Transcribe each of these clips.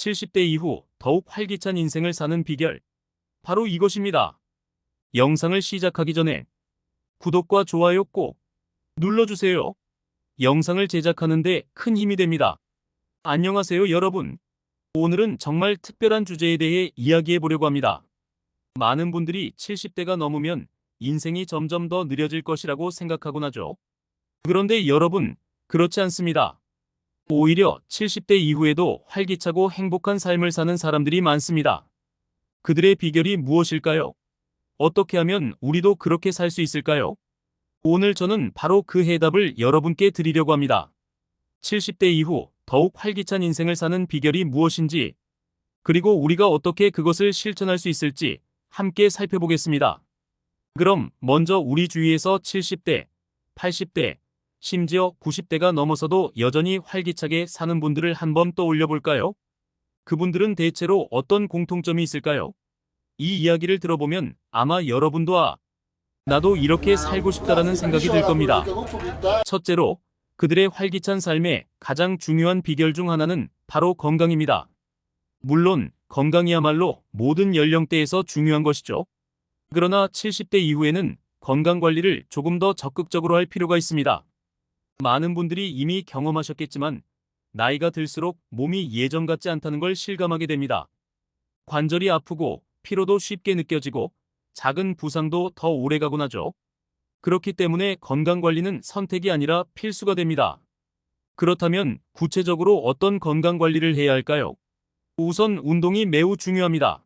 70대 이후 더욱 활기찬 인생을 사는 비결. 바로 이것입니다. 영상을 시작하기 전에 구독과 좋아요 꼭 눌러주세요. 영상을 제작하는데 큰 힘이 됩니다. 안녕하세요, 여러분. 오늘은 정말 특별한 주제에 대해 이야기해 보려고 합니다. 많은 분들이 70대가 넘으면 인생이 점점 더 느려질 것이라고 생각하곤 하죠. 그런데 여러분, 그렇지 않습니다. 오히려 70대 이후에도 활기차고 행복한 삶을 사는 사람들이 많습니다. 그들의 비결이 무엇일까요? 어떻게 하면 우리도 그렇게 살 수 있을까요? 오늘 저는 바로 그 해답을 여러분께 드리려고 합니다. 70대 이후 더욱 활기찬 인생을 사는 비결이 무엇인지, 그리고 우리가 어떻게 그것을 실천할 수 있을지 함께 살펴보겠습니다. 그럼 먼저 우리 주위에서 70대, 80대, 심지어 90대가 넘어서도 여전히 활기차게 사는 분들을 한번 떠올려 볼까요? 그분들은 대체로 어떤 공통점이 있을까요? 이 이야기를 들어보면 아마 여러분도 나도 이렇게 살고 싶다라는 생각이 들 겁니다. 첫째로, 그들의 활기찬 삶의 가장 중요한 비결 중 하나는 바로 건강입니다. 물론 건강이야말로 모든 연령대에서 중요한 것이죠. 그러나 70대 이후에는 건강 관리를 조금 더 적극적으로 할 필요가 있습니다. 많은 분들이 이미 경험하셨겠지만 나이가 들수록 몸이 예전 같지 않다는 걸 실감하게 됩니다. 관절이 아프고 피로도 쉽게 느껴지고 작은 부상도 더 오래가곤 하죠. 그렇기 때문에 건강관리는 선택이 아니라 필수가 됩니다. 그렇다면 구체적으로 어떤 건강관리를 해야 할까요? 우선 운동이 매우 중요합니다.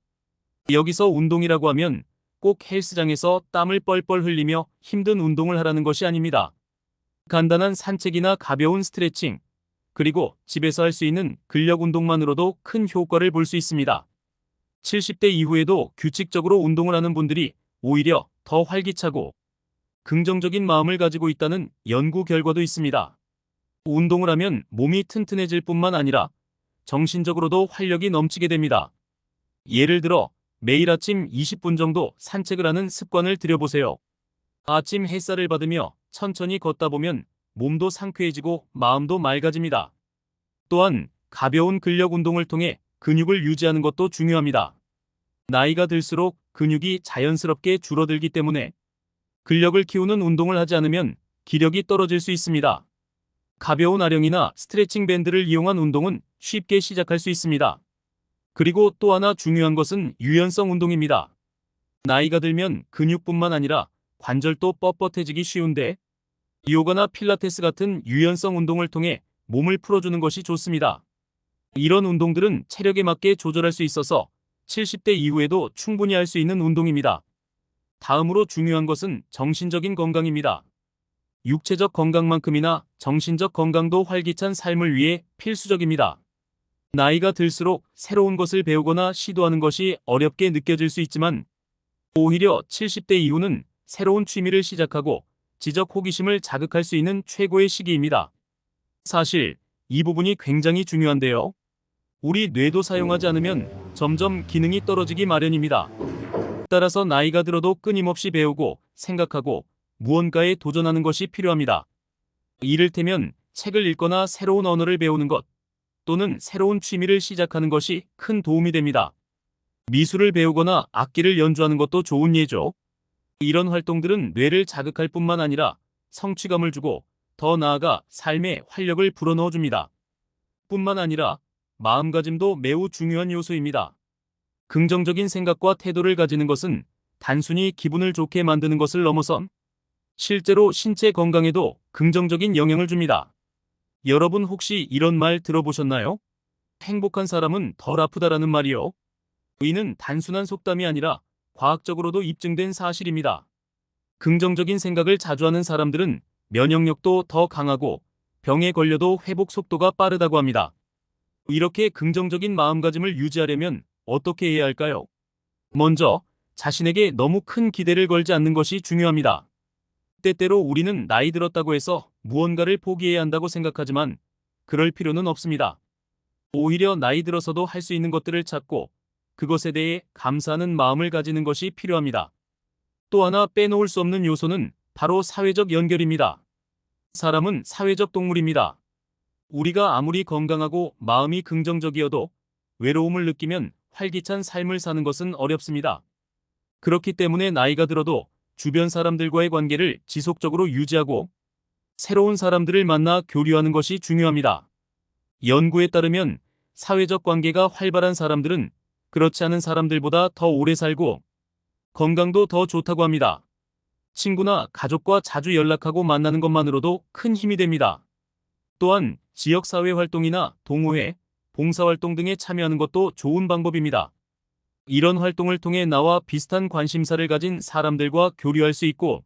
여기서 운동이라고 하면 꼭 헬스장에서 땀을 뻘뻘 흘리며 힘든 운동을 하라는 것이 아닙니다. 간단한 산책이나 가벼운 스트레칭, 그리고 집에서 할 수 있는 근력 운동만으로도 큰 효과를 볼 수 있습니다. 70대 이후에도 규칙적으로 운동을 하는 분들이 오히려 더 활기차고 긍정적인 마음을 가지고 있다는 연구 결과도 있습니다. 운동을 하면 몸이 튼튼해질 뿐만 아니라 정신적으로도 활력이 넘치게 됩니다. 예를 들어 매일 아침 20분 정도 산책을 하는 습관을 들여보세요. 아침 햇살을 받으며 천천히 걷다 보면 몸도 상쾌해지고 마음도 맑아집니다. 또한 가벼운 근력 운동을 통해 근육을 유지하는 것도 중요합니다. 나이가 들수록 근육이 자연스럽게 줄어들기 때문에 근력을 키우는 운동을 하지 않으면 기력이 떨어질 수 있습니다. 가벼운 아령이나 스트레칭 밴드를 이용한 운동은 쉽게 시작할 수 있습니다. 그리고 또 하나 중요한 것은 유연성 운동입니다. 나이가 들면 근육뿐만 아니라 관절도 뻣뻣해지기 쉬운데 요가나 필라테스 같은 유연성 운동을 통해 몸을 풀어주는 것이 좋습니다. 이런 운동들은 체력에 맞게 조절할 수 있어서 70대 이후에도 충분히 할 수 있는 운동입니다. 다음으로 중요한 것은 정신적인 건강입니다. 육체적 건강만큼이나 정신적 건강도 활기찬 삶을 위해 필수적입니다. 나이가 들수록 새로운 것을 배우거나 시도하는 것이 어렵게 느껴질 수 있지만 오히려 70대 이후는 새로운 취미를 시작하고 지적 호기심을 자극할 수 있는 최고의 시기입니다. 사실 이 부분이 굉장히 중요한데요. 우리 뇌도 사용하지 않으면 점점 기능이 떨어지기 마련입니다. 따라서 나이가 들어도 끊임없이 배우고 생각하고 무언가에 도전하는 것이 필요합니다. 이를테면 책을 읽거나 새로운 언어를 배우는 것, 또는 새로운 취미를 시작하는 것이 큰 도움이 됩니다. 미술을 배우거나 악기를 연주하는 것도 좋은 예죠. 이런 활동들은 뇌를 자극할 뿐만 아니라 성취감을 주고 더 나아가 삶에 활력을 불어넣어 줍니다. 뿐만 아니라 마음가짐도 매우 중요한 요소입니다. 긍정적인 생각과 태도를 가지는 것은 단순히 기분을 좋게 만드는 것을 넘어선 실제로 신체 건강에도 긍정적인 영향을 줍니다. 여러분 혹시 이런 말 들어보셨나요? 행복한 사람은 덜 아프다라는 말이요. 이는 단순한 속담이 아니라 과학적으로도 입증된 사실입니다. 긍정적인 생각을 자주 하는 사람들은 면역력도 더 강하고 병에 걸려도 회복 속도가 빠르다고 합니다. 이렇게 긍정적인 마음가짐을 유지하려면 어떻게 해야 할까요? 먼저 자신에게 너무 큰 기대를 걸지 않는 것이 중요합니다. 때때로 우리는 나이 들었다고 해서 무언가를 포기해야 한다고 생각하지만 그럴 필요는 없습니다. 오히려 나이 들어서도 할 수 있는 것들을 찾고 그것에 대해 감사하는 마음을 가지는 것이 필요합니다. 또 하나 빼놓을 수 없는 요소는 바로 사회적 연결입니다. 사람은 사회적 동물입니다. 우리가 아무리 건강하고 마음이 긍정적이어도 외로움을 느끼면 활기찬 삶을 사는 것은 어렵습니다. 그렇기 때문에 나이가 들어도 주변 사람들과의 관계를 지속적으로 유지하고 새로운 사람들을 만나 교류하는 것이 중요합니다. 연구에 따르면 사회적 관계가 활발한 사람들은 그렇지 않은 사람들보다 더 오래 살고 건강도 더 좋다고 합니다. 친구나 가족과 자주 연락하고 만나는 것만으로도 큰 힘이 됩니다. 또한 지역사회 활동이나 동호회, 봉사활동 등에 참여하는 것도 좋은 방법입니다. 이런 활동을 통해 나와 비슷한 관심사를 가진 사람들과 교류할 수 있고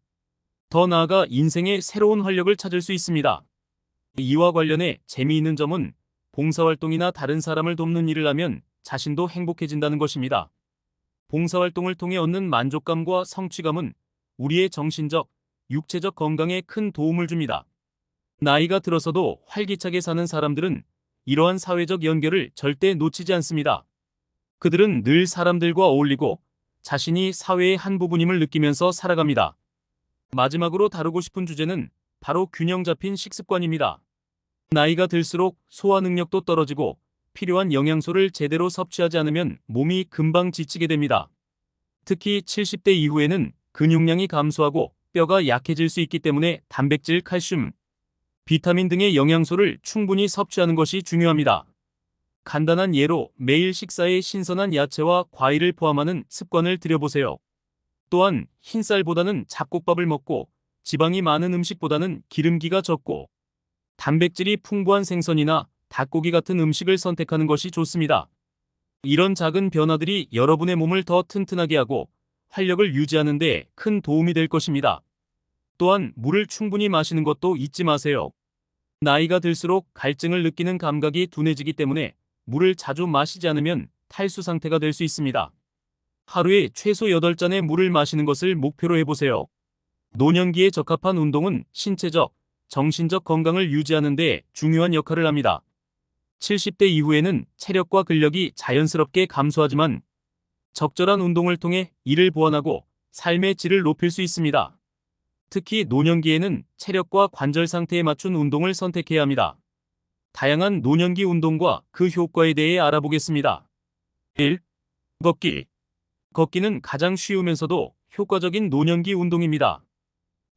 더 나아가 인생의 새로운 활력을 찾을 수 있습니다. 이와 관련해 재미있는 점은 봉사활동이나 다른 사람을 돕는 일을 하면 자신도 행복해진다는 것입니다. 봉사활동을 통해 얻는 만족감과 성취감은 우리의 정신적, 육체적 건강에 큰 도움을 줍니다. 나이가 들어서도 활기차게 사는 사람들은 이러한 사회적 연결을 절대 놓치지 않습니다. 그들은 늘 사람들과 어울리고 자신이 사회의 한 부분임을 느끼면서 살아갑니다. 마지막으로 다루고 싶은 주제는 바로 균형 잡힌 식습관입니다. 나이가 들수록 소화 능력도 떨어지고 필요한 영양소를 제대로 섭취하지 않으면 몸이 금방 지치게 됩니다. 특히 70대 이후에는 근육량이 감소하고 뼈가 약해질 수 있기 때문에 단백질, 칼슘, 비타민 등의 영양소를 충분히 섭취하는 것이 중요합니다. 간단한 예로 매일 식사에 신선한 야채와 과일을 포함하는 습관을 들여보세요. 또한 흰쌀보다는 잡곡밥을 먹고 지방이 많은 음식보다는 기름기가 적고 단백질이 풍부한 생선이나 닭고기 같은 음식을 선택하는 것이 좋습니다. 이런 작은 변화들이 여러분의 몸을 더 튼튼하게 하고 활력을 유지하는 데 큰 도움이 될 것입니다. 또한 물을 충분히 마시는 것도 잊지 마세요. 나이가 들수록 갈증을 느끼는 감각이 둔해지기 때문에 물을 자주 마시지 않으면 탈수 상태가 될 수 있습니다. 하루에 최소 8잔의 물을 마시는 것을 목표로 해보세요. 노년기에 적합한 운동은 신체적, 정신적 건강을 유지하는 데 중요한 역할을 합니다. 70대 이후에는 체력과 근력이 자연스럽게 감소하지만 적절한 운동을 통해 이를 보완하고 삶의 질을 높일 수 있습니다. 특히 노년기에는 체력과 관절 상태에 맞춘 운동을 선택해야 합니다. 다양한 노년기 운동과 그 효과에 대해 알아보겠습니다. 1. 걷기. 걷기는 가장 쉬우면서도 효과적인 노년기 운동입니다.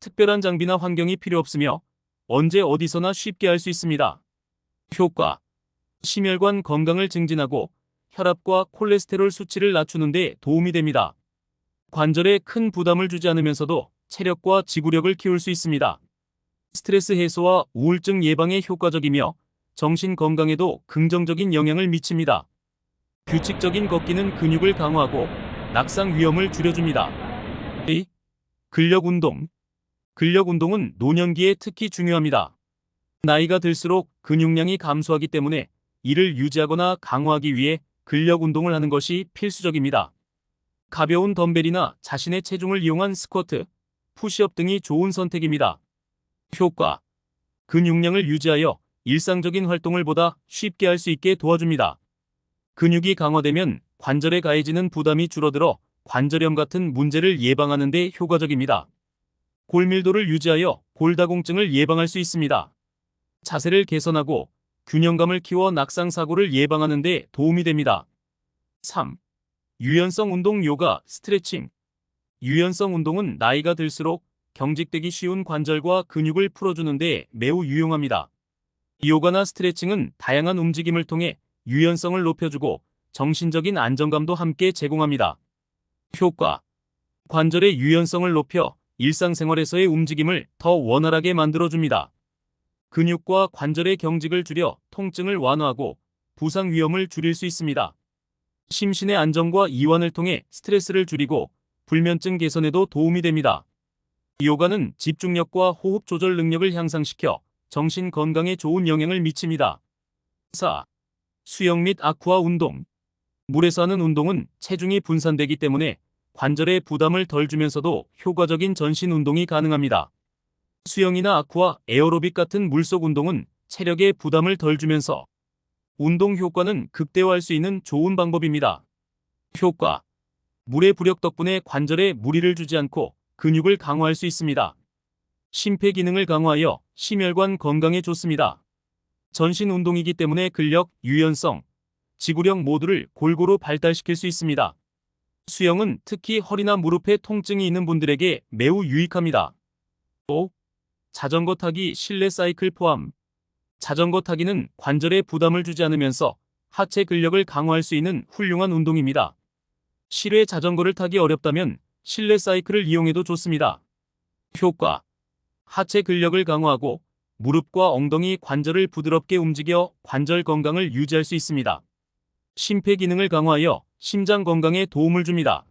특별한 장비나 환경이 필요 없으며 언제 어디서나 쉽게 할 수 있습니다. 효과. 심혈관 건강을 증진하고 혈압과 콜레스테롤 수치를 낮추는 데 도움이 됩니다. 관절에 큰 부담을 주지 않으면서도 체력과 지구력을 키울 수 있습니다. 스트레스 해소와 우울증 예방에 효과적이며 정신 건강에도 긍정적인 영향을 미칩니다. 규칙적인 걷기는 근육을 강화하고 낙상 위험을 줄여줍니다. 2. 근력 운동. 근력 운동은 노년기에 특히 중요합니다. 나이가 들수록 근육량이 감소하기 때문에 이를 유지하거나 강화하기 위해 근력 운동을 하는 것이 필수적입니다. 가벼운 덤벨이나 자신의 체중을 이용한 스쿼트, 푸시업 등이 좋은 선택입니다. 효과. 근육량을 유지하여 일상적인 활동을 보다 쉽게 할 수 있게 도와줍니다. 근육이 강화되면 관절에 가해지는 부담이 줄어들어 관절염 같은 문제를 예방하는 데 효과적입니다. 골밀도를 유지하여 골다공증을 예방할 수 있습니다. 자세를 개선하고 균형감을 키워 낙상 사고를 예방하는 데 도움이 됩니다. 3. 유연성 운동 요가, 스트레칭. 유연성 운동은 나이가 들수록 경직되기 쉬운 관절과 근육을 풀어주는 데 매우 유용합니다. 요가나 스트레칭은 다양한 움직임을 통해 유연성을 높여주고 정신적인 안정감도 함께 제공합니다. 효과. 관절의 유연성을 높여 일상생활에서의 움직임을 더 원활하게 만들어줍니다. 근육과 관절의 경직을 줄여 통증을 완화하고 부상 위험을 줄일 수 있습니다. 심신의 안정과 이완을 통해 스트레스를 줄이고 불면증 개선에도 도움이 됩니다. 요가는 집중력과 호흡 조절 능력을 향상시켜 정신 건강에 좋은 영향을 미칩니다. 4. 수영 및 아쿠아 운동. 물에서 하는 운동은 체중이 분산되기 때문에 관절에 부담을 덜 주면서도 효과적인 전신 운동이 가능합니다. 수영이나 아쿠아, 에어로빅 같은 물속 운동은 체력에 부담을 덜 주면서 운동 효과는 극대화할 수 있는 좋은 방법입니다. 효과. 물의 부력 덕분에 관절에 무리를 주지 않고 근육을 강화할 수 있습니다. 심폐 기능을 강화하여 심혈관 건강에 좋습니다. 전신 운동이기 때문에 근력, 유연성, 지구력 모두를 골고루 발달시킬 수 있습니다. 수영은 특히 허리나 무릎에 통증이 있는 분들에게 매우 유익합니다. 5. 자전거 타기 실내 사이클 포함. 자전거 타기는 관절에 부담을 주지 않으면서 하체 근력을 강화할 수 있는 훌륭한 운동입니다. 실외 자전거를 타기 어렵다면 실내 사이클을 이용해도 좋습니다. 효과. 하체 근력을 강화하고 무릎과 엉덩이 관절을 부드럽게 움직여 관절 건강을 유지할 수 있습니다. 심폐 기능을 강화하여 심장 건강에 도움을 줍니다.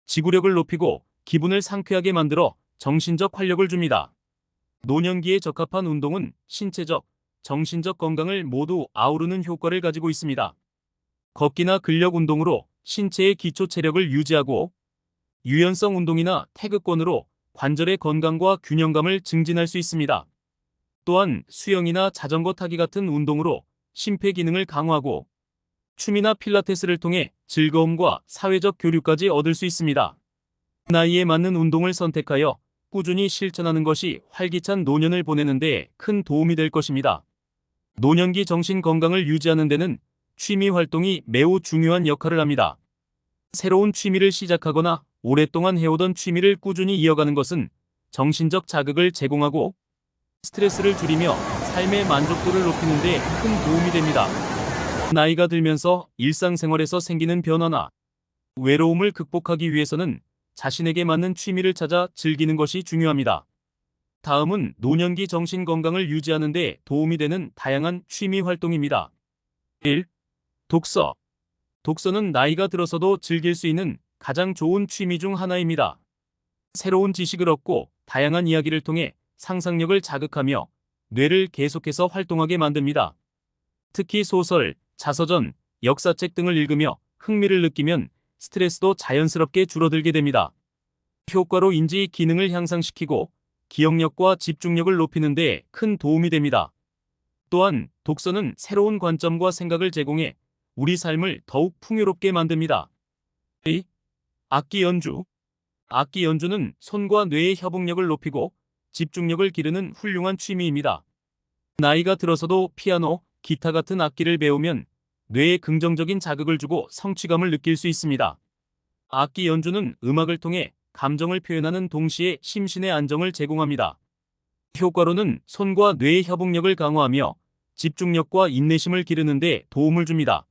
지구력을 높이고 기분을 상쾌하게 만들어 정신적 활력을 줍니다. 노년기에 적합한 운동은 신체적, 정신적 건강을 모두 아우르는 효과를 가지고 있습니다. 걷기나 근력 운동으로 신체의 기초 체력을 유지하고 유연성 운동이나 태극권으로 관절의 건강과 균형감을 증진할 수 있습니다. 또한 수영이나 자전거 타기 같은 운동으로 심폐 기능을 강화하고 춤이나 필라테스를 통해 즐거움과 사회적 교류까지 얻을 수 있습니다. 나이에 맞는 운동을 선택하여 꾸준히 실천하는 것이 활기찬 노년을 보내는 데 큰 도움이 될 것입니다. 노년기 정신 건강을 유지하는 데는 취미 활동이 매우 중요한 역할을 합니다. 새로운 취미를 시작하거나 오랫동안 해오던 취미를 꾸준히 이어가는 것은 정신적 자극을 제공하고 스트레스를 줄이며 삶의 만족도를 높이는 데 큰 도움이 됩니다. 나이가 들면서 일상생활에서 생기는 변화나 외로움을 극복하기 위해서는 자신에게 맞는 취미를 찾아 즐기는 것이 중요합니다. 다음은 노년기 정신 건강을 유지하는 데 도움이 되는 다양한 취미 활동입니다. 1. 독서. 독서는 나이가 들어서도 즐길 수 있는 가장 좋은 취미 중 하나입니다. 새로운 지식을 얻고 다양한 이야기를 통해 상상력을 자극하며 뇌를 계속해서 활동하게 만듭니다. 특히 소설, 자서전, 역사책 등을 읽으며 흥미를 느끼면 스트레스도 자연스럽게 줄어들게 됩니다. 효과로 인지 기능을 향상시키고 기억력과 집중력을 높이는 데 큰 도움이 됩니다. 또한 독서는 새로운 관점과 생각을 제공해 우리 삶을 더욱 풍요롭게 만듭니다. 2. 악기 연주. 악기 연주는 손과 뇌의 협응력을 높이고 집중력을 기르는 훌륭한 취미입니다. 나이가 들어서도 피아노, 기타 같은 악기를 배우면 뇌에 긍정적인 자극을 주고 성취감을 느낄 수 있습니다. 악기 연주는 음악을 통해 감정을 표현하는 동시에 심신의 안정을 제공합니다. 효과로는 손과 뇌의 협응력을 강화하며 집중력과 인내심을 기르는 데 도움을 줍니다.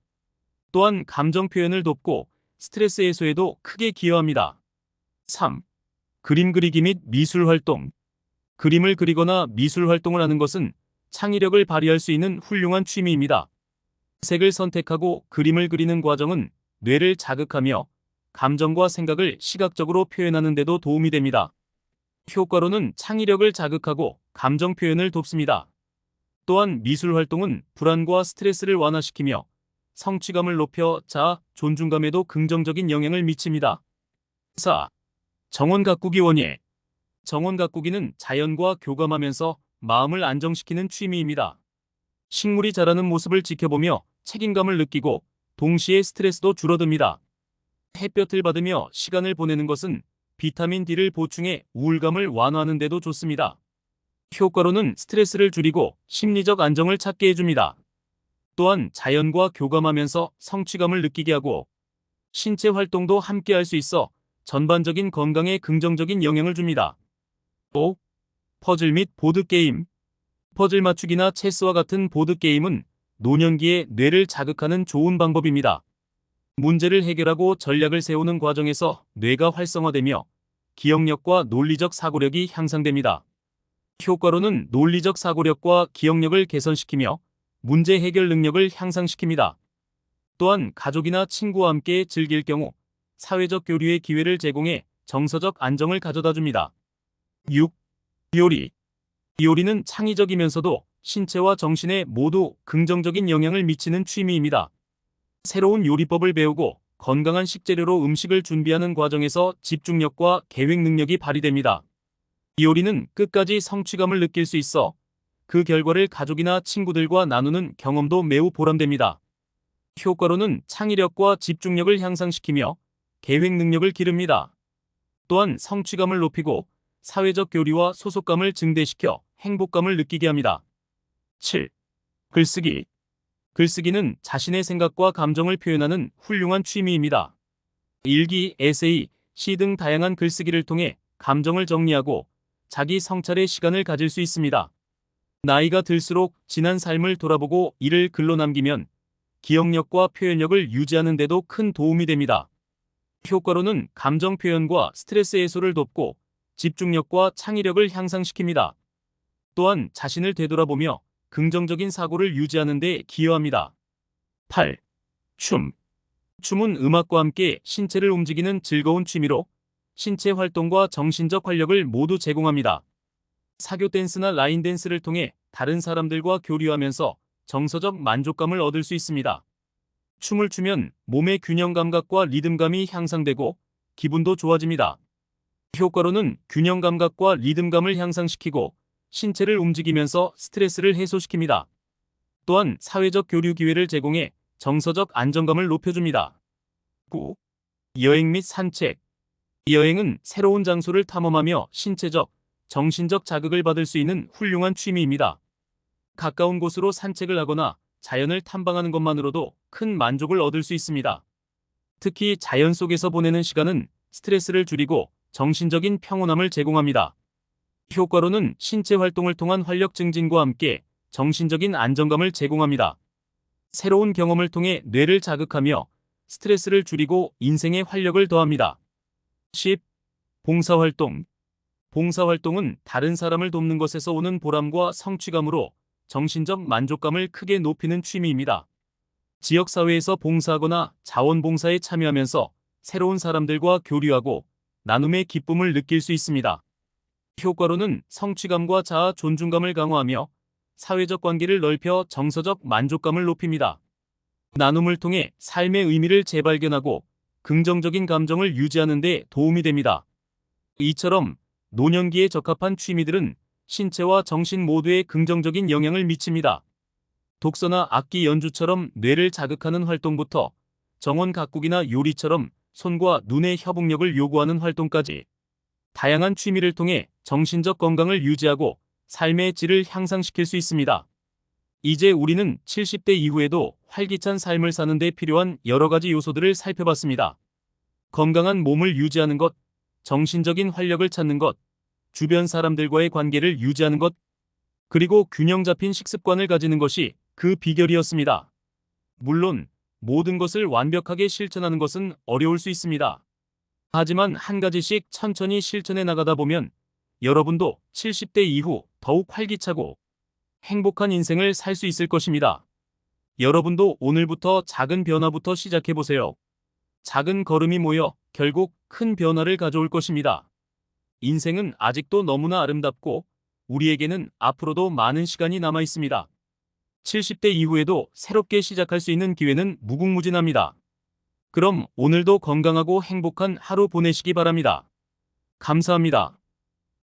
또한 감정 표현을 돕고 스트레스 해소에도 크게 기여합니다. 3. 그림 그리기 및 미술 활동. 그림을 그리거나 미술 활동을 하는 것은 창의력을 발휘할 수 있는 훌륭한 취미입니다. 색을 선택하고 그림을 그리는 과정은 뇌를 자극하며 감정과 생각을 시각적으로 표현하는 데도 도움이 됩니다. 효과로는 창의력을 자극하고 감정 표현을 돕습니다. 또한 미술 활동은 불안과 스트레스를 완화시키며 성취감을 높여 자아, 존중감에도 긍정적인 영향을 미칩니다. 4. 정원 가꾸기 원예. 정원 가꾸기는 자연과 교감하면서 마음을 안정시키는 취미입니다. 식물이 자라는 모습을 지켜보며 책임감을 느끼고 동시에 스트레스도 줄어듭니다. 햇볕을 받으며 시간을 보내는 것은 비타민 D를 보충해 우울감을 완화하는 데도 좋습니다. 효과로는 스트레스를 줄이고 심리적 안정을 찾게 해줍니다. 또한 자연과 교감하면서 성취감을 느끼게 하고 신체 활동도 함께 할 수 있어 전반적인 건강에 긍정적인 영향을 줍니다. 5. 퍼즐 및 보드게임. 퍼즐 맞추기나 체스와 같은 보드게임은 노년기에 뇌를 자극하는 좋은 방법입니다. 문제를 해결하고 전략을 세우는 과정에서 뇌가 활성화되며 기억력과 논리적 사고력이 향상됩니다. 효과로는 논리적 사고력과 기억력을 개선시키며 문제 해결 능력을 향상시킵니다. 또한 가족이나 친구와 함께 즐길 경우 사회적 교류의 기회를 제공해 정서적 안정을 가져다 줍니다. 6. 요리. 요리는 창의적이면서도 신체와 정신에 모두 긍정적인 영향을 미치는 취미입니다. 새로운 요리법을 배우고 건강한 식재료로 음식을 준비하는 과정에서 집중력과 계획 능력이 발휘됩니다. 요리는 끝까지 성취감을 느낄 수 있어 그 결과를 가족이나 친구들과 나누는 경험도 매우 보람됩니다. 효과로는 창의력과 집중력을 향상시키며 계획 능력을 기릅니다. 또한 성취감을 높이고 사회적 교류와 소속감을 증대시켜 행복감을 느끼게 합니다. 7. 글쓰기. 글쓰기는 자신의 생각과 감정을 표현하는 훌륭한 취미입니다. 일기, 에세이, 시 등 다양한 글쓰기를 통해 감정을 정리하고 자기 성찰의 시간을 가질 수 있습니다. 나이가 들수록 지난 삶을 돌아보고 이를 글로 남기면 기억력과 표현력을 유지하는 데도 큰 도움이 됩니다. 효과로는 감정 표현과 스트레스 해소를 돕고 집중력과 창의력을 향상시킵니다. 또한 자신을 되돌아보며 긍정적인 사고를 유지하는 데 기여합니다. 8. 춤. 춤은 음악과 함께 신체를 움직이는 즐거운 취미로 신체 활동과 정신적 활력을 모두 제공합니다. 사교 댄스나 라인 댄스를 통해 다른 사람들과 교류하면서 정서적 만족감을 얻을 수 있습니다. 춤을 추면 몸의 균형 감각과 리듬감이 향상되고 기분도 좋아집니다. 효과로는 균형 감각과 리듬감을 향상시키고 신체를 움직이면서 스트레스를 해소시킵니다. 또한 사회적 교류 기회를 제공해 정서적 안정감을 높여줍니다. 9. 여행 및 산책. 여행은 새로운 장소를 탐험하며 신체적, 정신적 자극을 받을 수 있는 훌륭한 취미입니다. 가까운 곳으로 산책을 하거나 자연을 탐방하는 것만으로도 큰 만족을 얻을 수 있습니다. 특히 자연 속에서 보내는 시간은 스트레스를 줄이고 정신적인 평온함을 제공합니다. 효과로는 신체 활동을 통한 활력 증진과 함께 정신적인 안정감을 제공합니다. 새로운 경험을 통해 뇌를 자극하며 스트레스를 줄이고 인생에 활력을 더합니다. 10. 봉사활동. 봉사활동은 다른 사람을 돕는 것에서 오는 보람과 성취감으로 정신적 만족감을 크게 높이는 취미입니다. 지역사회에서 봉사하거나 자원봉사에 참여하면서 새로운 사람들과 교류하고 나눔의 기쁨을 느낄 수 있습니다. 효과로는 성취감과 자아 존중감을 강화하며 사회적 관계를 넓혀 정서적 만족감을 높입니다. 나눔을 통해 삶의 의미를 재발견하고 긍정적인 감정을 유지하는 데 도움이 됩니다. 이처럼 노년기에 적합한 취미들은 신체와 정신 모두에 긍정적인 영향을 미칩니다. 독서나 악기 연주처럼 뇌를 자극하는 활동부터 정원 가꾸기나 요리처럼 손과 눈의 협응력을 요구하는 활동까지 다양한 취미를 통해 정신적 건강을 유지하고 삶의 질을 향상시킬 수 있습니다. 이제 우리는 70대 이후에도 활기찬 삶을 사는 데 필요한 여러 가지 요소들을 살펴봤습니다. 건강한 몸을 유지하는 것, 정신적인 활력을 찾는 것, 주변 사람들과의 관계를 유지하는 것, 그리고 균형 잡힌 식습관을 가지는 것이 그 비결이었습니다. 물론 모든 것을 완벽하게 실천하는 것은 어려울 수 있습니다. 하지만 한 가지씩 천천히 실천해 나가다 보면 여러분도 70대 이후 더욱 활기차고 행복한 인생을 살 수 있을 것입니다. 여러분도 오늘부터 작은 변화부터 시작해 보세요. 작은 걸음이 모여 결국 큰 변화를 가져올 것입니다. 인생은 아직도 너무나 아름답고 우리에게는 앞으로도 많은 시간이 남아 있습니다. 70대 이후에도 새롭게 시작할 수 있는 기회는 무궁무진합니다. 그럼 오늘도 건강하고 행복한 하루 보내시기 바랍니다. 감사합니다.